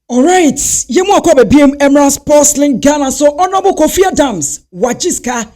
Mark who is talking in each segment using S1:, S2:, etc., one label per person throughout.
S1: Alright, yemu akwa BM Emerald Sports Link Ghana so Honorable Kofi Adams wachiska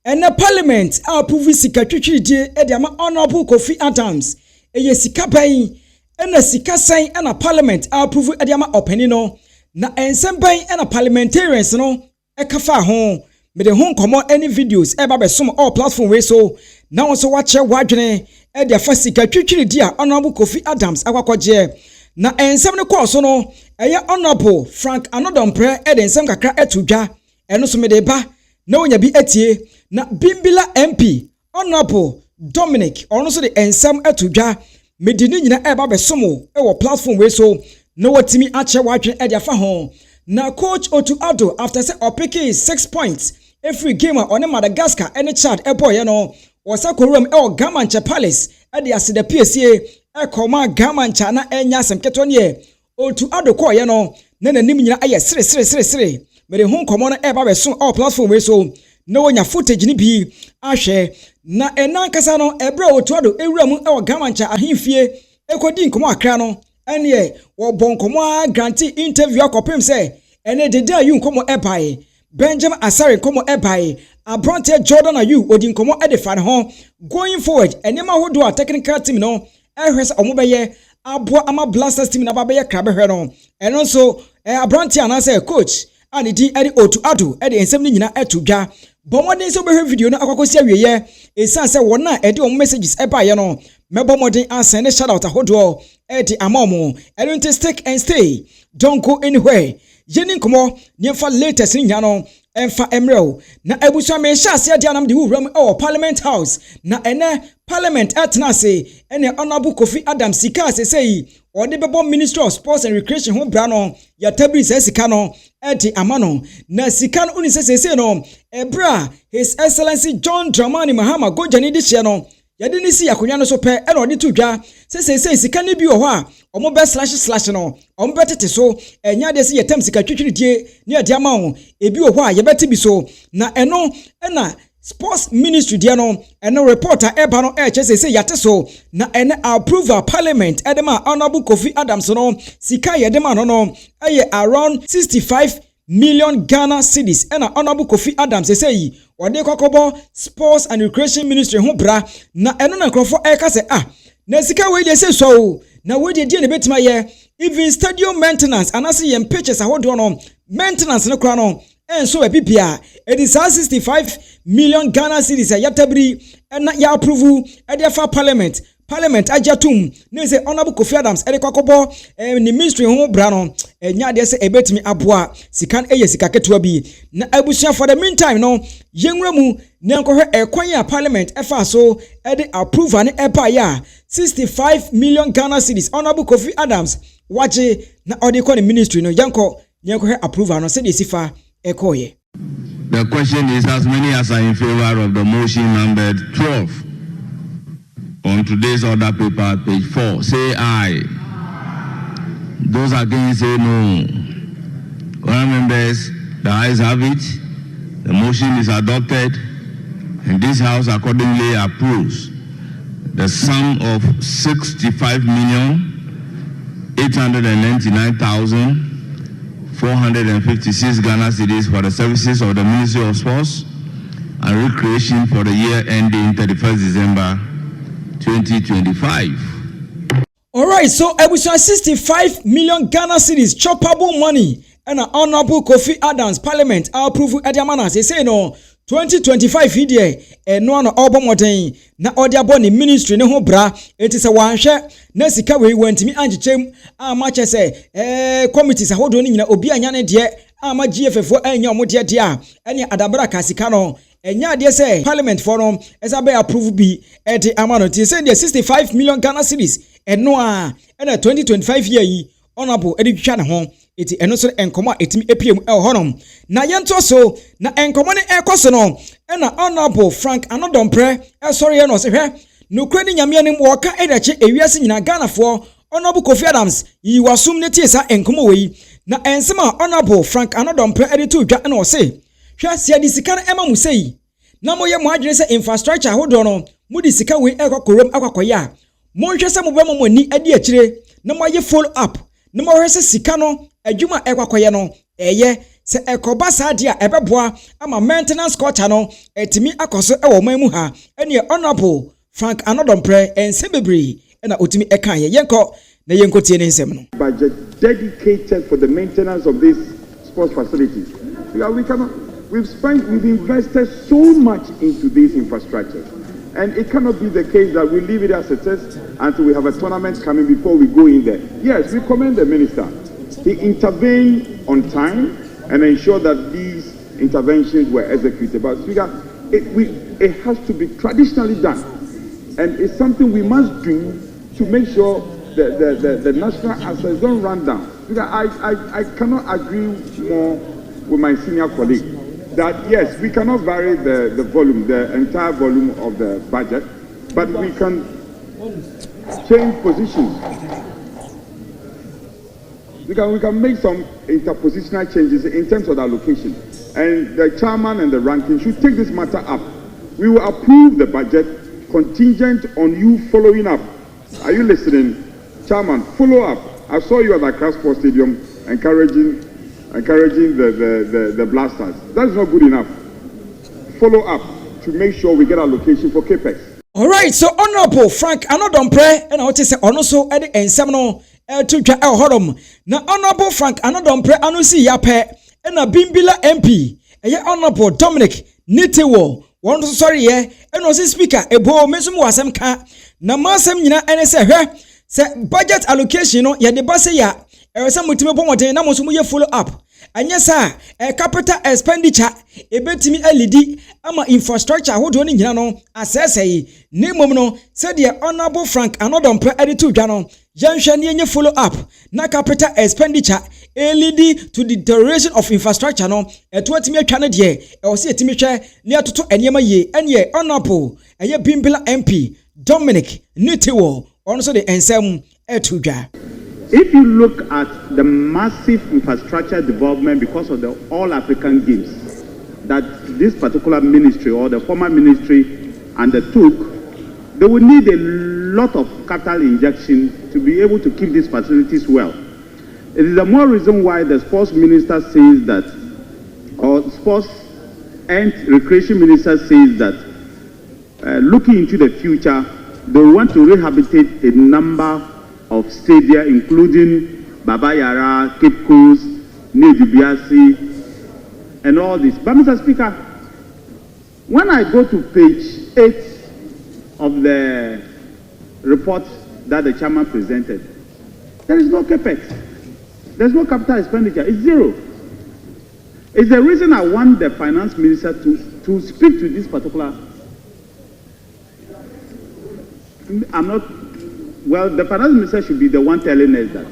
S1: and the parliament approve sika twitwidie e de ama Honorable Kofi Adams eye sika ban and sika sign and a parliament approve e de ama openi no na ensem ban and parliamentarians no e kafa ho me de ho komo any videos e ba be som all platform we so na won so wache wadwene e de fa sika twitwidie a Honorable Kofi Adams akwakoje na ensem ne course no eye Honorable Frank Anodompre e de ensem kakra etudwa eno so me de ba na onya bi etie na Bimbila MP Honorable Dominic ono so de ensem etudwa medini nyina e ba besomo e wo platform we so na watimi ache wadwen e de afa ho na coach Otto Addo after say opiki 6 points every game on Madagascar any Chad e boy no wasa korum e o Gamanche Palace e de asede PSA e koma Gamanche na enya semketo ne Otto Addo ko ye no na nanim nyina aye sere mere hu komo na e ba beso all platform we so na wonya footage ni bi ahwe na enankasa no ebra Otto Addo ewura mu e o Gamanche ahemfie ekodi nkomo akra no ene wo bonkomo grant interview akopem say ene deda yu nkomo ebae Benjamin Asare nkomo ebae Abronte Jordan ayu odi nkomo edefa ne ho going forward enema hodo a technical team no ehwese omobeye aboa ama Blasters team na babeye krabe hwe no eno so Abronte anase coach and di edi Otto Addo edi ensem ni nyina etudwa bomodin so behwe video no akwakosi awieye esan se wona edi om messages ebae no mebomodin ansend shout out ahodo edi amomo enti stick and stay don't go anywhere yeni nkomo niemfa latest ni nyano emfa emrel na ebusu me sha ase dia nam de wuram e Parliament House na ene Parliament atnase ene Honorable Kofi Adams sika sesei ode bebo Ministry of Sports and Recreation ho bra no ya tabri sika no edi amano na sika no uni sesei no ebra His Excellency John Dramani Mahama Gojani de hye no yade ni si akonya no so pe e na ode tudwa sesei sika ne bi wo ho a omo be slash no omo betete so enya de se yetam sika twitwiridie ne ade ama ho ebi wo ho a ye beti bi so na eno na Sports Ministry dia no eno reporter eba no sesei yate so na ene approval parliament edema Honorable Kofi Adams no sika yedema no eye around 65 million Ghana cedis and Honorable Kofi Adams sesei wode kokobo Sports and Recreation Ministry ho bra na eno na krofo se na sika we dey say so na we dey ne betima ye even stadium maintenance anase yem pitches ahodo no maintenance no kra no enso epipia it is 65 million Ghana cedis yatabri na ya approve e dey for parliament ajatum na say Honorable Kofi Adams e dey kokobo ni ministry ho bra no enya dey say ebetimi aboa sikan eye sika ketewa bi na abusia for the meantime no yenwura mu na nkohwe ekwan ya parliament efa so e dey approve ne eba ya 65 million Ghana cedis Honorable Kofi Adams waje na ode ko ni ministry no yanko nkohwe approve no say dey sifa ekoye.
S2: The question is as many as are in favor of the motion numbered 12 on today's order paper, page 4, say aye. Those against say no. Honourable members, the ayes have it. The motion is adopted, and this House accordingly approves the sum of 65,899,456 Ghana cedis for the services of the Ministry of Sports and Recreation for the year ending 31st December 2025.
S1: Alright, so ebusia 65 million Ghana cedis choppable money and Honorable Kofi Adams Parliament approve ediamana say no 2025 hidie eno na obomoden na ode aboni ministry ne ho bra enti se wanhwe na sika we wantimi angichem ama che se committees ahodo ni nyina obi anya ne de ama GFF anya omode de a ene adabra ka sika no enya de se parliament forum esa be approve bi edi amano ti say the 65 million Ghana cedis eno a ena 2025 year yi Honorable edi twa ne ho eti eno so enkomo etimi epiem honom na yento so na enkomo ne ekoso no ena Honorable Frank Anodompre sorry no se hwe no krani nyame ne wo ka edache ewiase nyina Ghana fo Honorable Kofi Adams yi wasum ne tie sa enkomo we na ensema Honorable Frank Anodompre edi to twa na o se hwe sia di sika na ema mu sei na moye mo adwene se infrastructure hodo no mu di sika we ekokorom akwakoya mo hwe se mo be mo ni edi akire na moye follow up na mo hwe se sika no adwuma ekwakoye no eye se ekoba sadia ebeboa ama maintenance quarter no etimi akoso ewo man mu ha ene honorable Frank Anodompre ensebebre na otimi eka ye yenko na yenko tie ne nsem no
S3: budget dedicated for the maintenance of these sports facilities. We've invested so much into these infrastructures, and it cannot be the case that we leave it as it is until we have a tournament coming before we go in there. Yes, we commend the minister. He intervened on time and ensured that these interventions were executed. But Speaker, it has to be traditionally done, and it's something we must do to make sure the national assets don't run down. Speaker, I cannot agree more with my senior colleague that yes, we cannot vary the volume, the entire volume of the budget, but we can change positions. We can make some interpositional changes in terms of the allocation. And the chairman and the ranking should take this matter up. We will approve the budget contingent on you following up. Are you listening? Chairman, follow up. I saw you at the Accra Sports Stadium encouraging the blasters. That's not good enough. Follow up to make sure we get allocation for CAPEX.
S1: All right, so Honorable Frank Anodompre and I want to say also at the ensemble to try our hodom. Now Honorable Frank Anodompre anusi yape and a Bimbila MP. Honorable Dominic Nitewo. One sorry and also speaker ebo mesum wasem ka na masem nyina ene se budget allocation no ya de base ya ewesa mutime pomoten na moso mu ye follow up anya sa capital expenditure ebetimi alidi ama infrastructure hodo ni nyina no asese ne mom no se de Honorable Frank Anodompre editu dwa no yanhwa ne enye follow up na capital expenditure lead to the deterioration of infrastructure no eto atimi atwa ne de e wo se etimi hwe ne atoto enema ye ene Honorable eye Bimbila MP Dominic Nitewo also the ensem etudwa.
S4: If you look at the massive infrastructure development because of the All African Games that this particular ministry or the former ministry undertook, they will need a lot of capital injection to be able to keep these facilities well. It is the more reason why the sports minister says that, or sports and recreation minister says that, looking into the future, they want to rehabilitate a number of stadia, including Baba Yara, Cape Coast, Nedubiasi, and all this. But Mr. Speaker, when I go to page 8 of the report that the chairman presented, there is no capex. There's no capital expenditure. It's zero. It's the reason I want the finance minister to speak to this particular. The finance minister should be the one telling us that.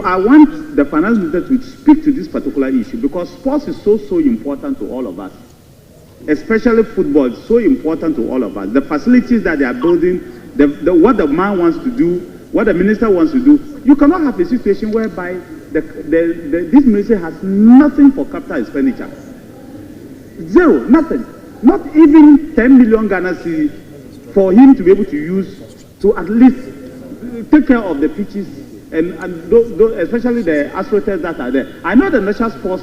S4: I want the finance minister to speak to this particular issue because sports is so important to all of us. Especially football is so important to all of us. The facilities that they are building, what the man wants to do, what the minister wants to do. You cannot have a situation whereby this minister has nothing for capital expenditure. Zero, nothing. Not even 10 million Ghana cedis for him to be able to use to at least take care of the pitches and especially the astroturfs that are there. I know the National Sports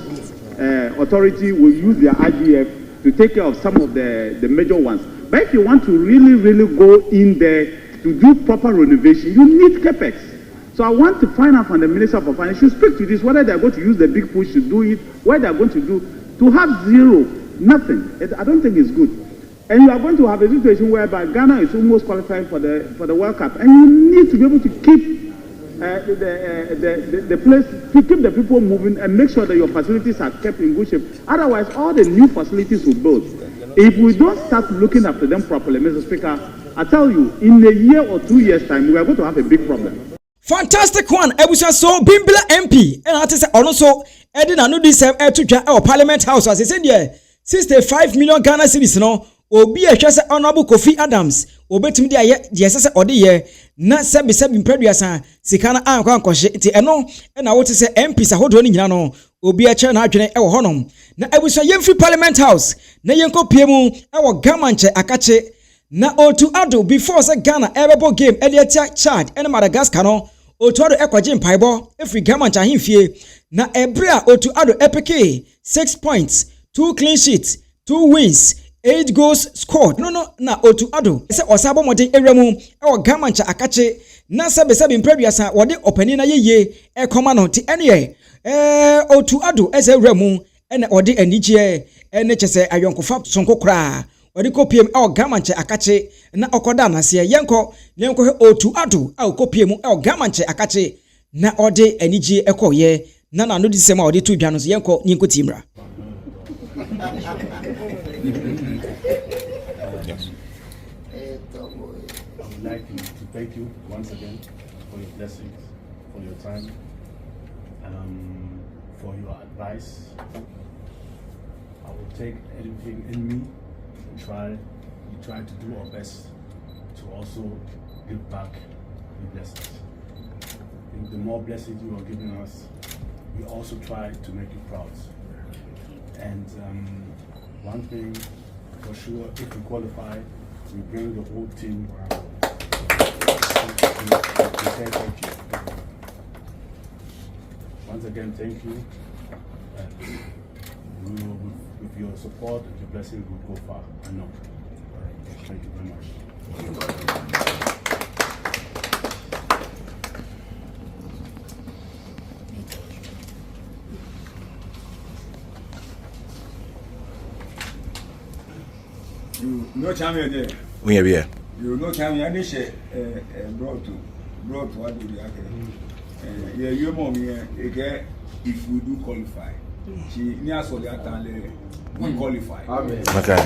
S4: Authority will use their IGF to take care of some of the major ones. But if you want to really go in there to do proper renovation, you need capex. So I want to find out from the Minister for Finance, should speak to this, whether they're going to use the big push to do it, what they're going to do. To have zero, nothing, I don't think it's good. And you are going to have a situation whereby Ghana is almost qualifying for the World Cup, and you need to be able to keep the place, to keep the people moving, and make sure that your facilities are kept in good shape. Otherwise, all the new facilities will build. If we don't start looking after them properly, Mr. Speaker, I tell you, in a year or 2 years' time, we are going to have a big problem.
S1: Fantastic one. Ebusa so Bimbila MP, and I say also Edina no this to Parliament House as he said there 65 million Ghana cedis no. Obi a hwese Honorable Kofi Adams obetimi de aye de sese ode ye na sebi mpreduasa sika na ankwa nkɔhye ti eno na wote se MPs ahodo ni nyina no obi a kye na adwene ɛwɔ honom na ebuso yemfri Parliament House na yenko piemu ɛwɔ Gamanche akache na Otto Addo before se Ghana ebebo game Eliatia Chad and Madagascar no Otto Addo ekwaje mpaibo efri Gamanch ahemfie na ebrea Otto Addo epeke 6 points 2 clean sheets 2 wins 8 goals scored no na Otto Addo se osabo modern ewramu e Gamanch akache na sebe mpraduasa wode opani na yeye ekoma no ti ene Otto Addo ese ewramu ene ode anigye ene chese ayonkofa sonko kra wode kopiem Gamanch akache na okoda nase yenko Otto Addo kopiem Gamanch akache na ode anigye ekoye na no disema ode tu dwa no yenko nyinko timra.
S5: Yes. I would like to thank you once again for your blessings, for your time, for your advice. I will take everything in me and try to do our best to also give back the blessings. I think the more blessings you are giving us, we also try to make you proud. And one thing for sure, if we qualify, we bring the whole team to say thank you. Once again, thank you. And we will, with your support and your blessing, we'll go far. I know. Thank you very much.
S6: You no champion there.
S5: We are here.
S6: You no champion. I say brought what do you have? Yeah, you mom here. Again, if we do qualify, she near so that we qualify.
S5: Okay.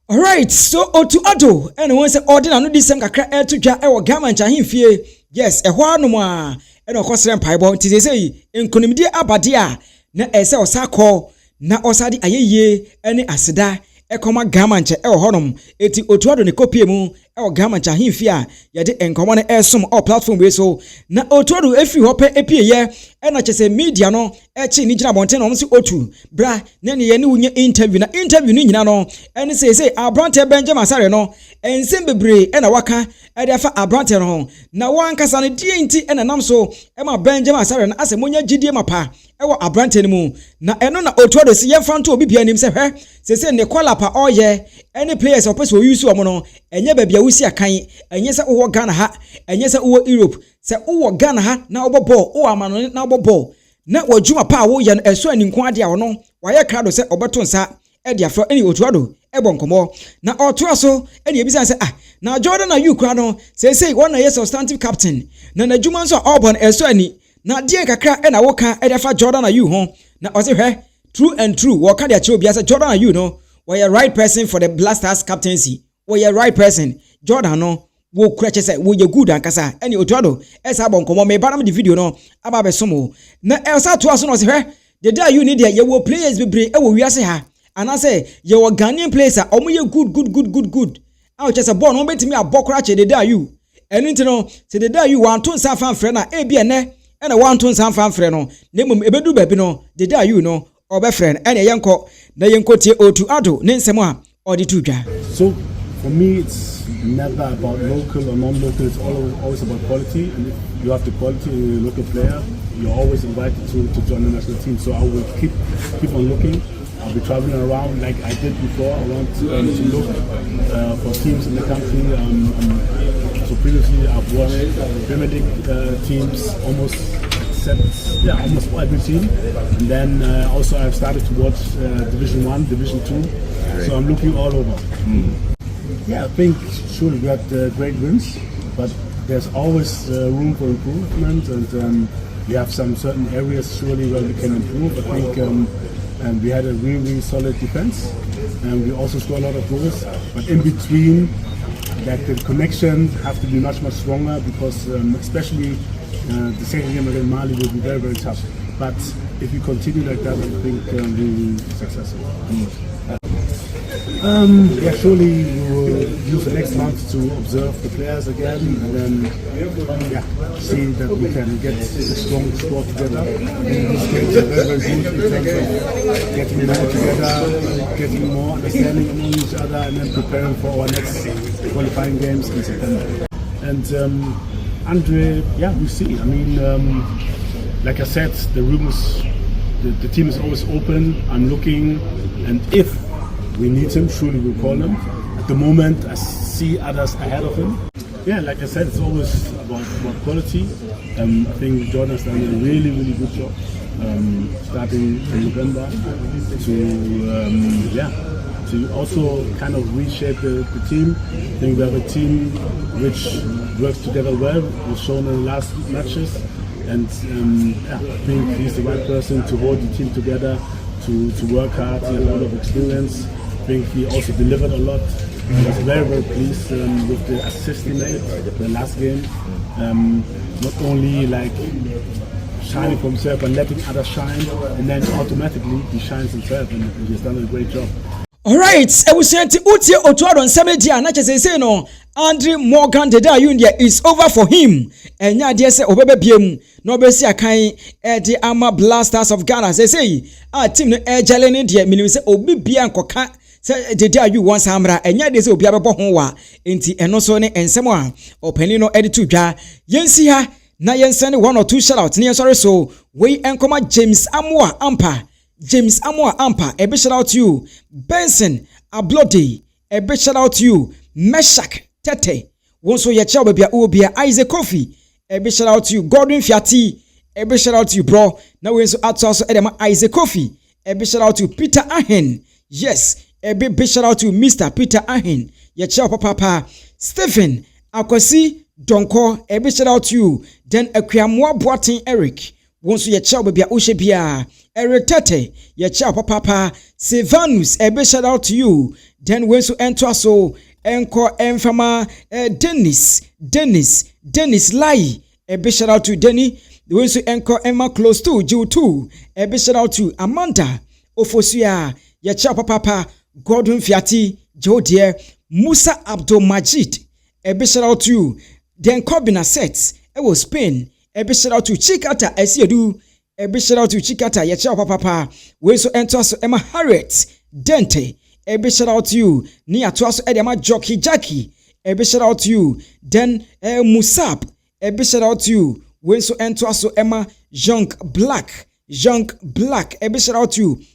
S1: Alright, so Otto Addo and once order no disem kakra to dwa e Gamanch ahemfie. Yes, e ho anu a e no kwosere mpaibo nti sei enkonimdie abade a na ese osakọ na osade ayeye ene aseda ekoma Gamanch e honom eti Otto Addo ne kopie mu e Gamanch ahemfie a ye de enkomo ne esom all platform we so na Otto Addo efi hope epieye e na chese media no echi ni gina bonte no si Otto bra na ne ye ne unye interview ni nyina no ene say Abrante Benjamin Asare no ensem bebre e na waka e de fa Abrante no na wankasa ne die nti e na nam so e ma Benjamin Asare no ase monya gidie mapa e wo Abrante ne mu na eno na Otto Addo si yemfa nto obi bia nim se hwe se ne kwalapa oye any players opese wo use wo no enye babia wusi akan enye se wo Ghana ha enye se wo Europe se wo Ghana ha na wo ball wo amano na wo ball na wajuma pa wo ye no eso aninko ade a wo no waye krado se obeto nsa e dia fro eni Otto Addo e bonkomo na oto so eni ebisa se na Jordan na you kra no say one na yes substantive captain na juma nso Auburn eso ani na die kakra e na wo ka e dia fa Jordan na you ho na o se hwe true and true wo ka dia che obi ase Jordan na you no we are right person for the Blasters captaincy we are right person Jordan no wo kura che say wo ye good ankasa eni Otto Addo esa bonkomo me banam the video no aba be somo na elsa to aso no se hwe the day you need ye wo players bebre e wo wiase ha ana say ye wo Ghanaian players a omo ye good a che say ball no betimi abokora che the day you enu nti no se the day you want to san fan frɛ na e bi ene na want to san fan frɛ no na mum ebedu ba bi no the day you no obe frɛ ene yenko na yenko tie Otto Addo ne nsɛm a ɔde to dwa.
S5: So for me, it's never about local or non-local. It's always about quality. And if you have the quality in a local player, you're always invited to join the national team. So I will keep on looking. I'll be traveling around like I did before. I want to look for teams in the country. So previously I've watched Premier League teams almost every team. And then also I've started to watch Division 1, Division 2. So I'm looking all over. Yeah, I think surely we had great wins, but there's always room for improvement, and we have some certain areas surely where we can improve. I think and we had a really solid defense, and we also scored a lot of goals. But in between, that the connection have to be much stronger, because especially the second game against Mali will be very, very tough. But if we continue like that, I think we will be successful. Yeah, surely we will use the next month to observe the players again, and then see that we can get a strong squad together. These games are very, very good in terms of getting more together, getting more understanding among each other, and then preparing for our next qualifying games in September. And Andre, we see. I mean, like I said, the the team is always open. I'm looking, and if we need him, surely we'll call him. At the moment, I see others ahead of him. Yeah, like I said, it's always about quality. I think Jordan has done a really, really good job starting in November to also kind of reshape the team. I think we have a team which works together well. We've shown in the last matches, and I think he's the right person to hold the team together, to work hard. He has a lot of experience. I think he also delivered a lot. I was very, very pleased with the assist he made the last game. Not only like shining for himself and letting others shine, and then automatically he shines himself, and he's done a great job.
S1: Alright, Ewusianti utie Otto Addo nsɛm na kyese say no Andre Morgan Deda Junior is over for him. Enya de se obebe biem na obesi akan de ama Blasters of Ghana say a team no ejele ne de minim se obi bia nkoka se Deda Junior once amra enya de se obi abebo ho wa enti eno so ne ensɛm a opani no edi to dwa yensi ha na yensane 1 or 2 shout out ne yensore so we enkoma James Amoa Ampa, a big shout out to you. Benson Ablode, a big shout out to you. Meshak Tete, once your child baby Obia Isaac Coffee, a big shout out to you. Gordon Fiati, a big shout out to you, bro. Now we're also Edema Isaac Coffee, a big shout out to Peter Ahen. Yes, a big shout out to Mr. Peter Ahen, your child papa. Stephen Akwasi Donko, a big shout out to you. Then a Kriamwa Boatin Eric. Once your child baby Oshebia. Eric Tete, your child papa, Silvanus, a big shout out to you. Then when so enter so, encore enfama, Dennis Lai, a big shout out to Denny. When so encore Emma close to Jew 2, a big shout out to Amanda, Ofosia, your child papa, Gordon Fiati, Joe dear, Musa Abdul Majid, a big shout out to you. Then Corbin Sets, it was Spain, a big shout out to Chikata, I see you do. A big shout out to Chikata, your child papa. We so enter so Emma Harriet Dente. A big shout out to you. Nia to us Emma Jockey Jackie. A big shout out to you. Then Musab. A big shout out to you. We so enter so Emma Young Black. A big shout out to you.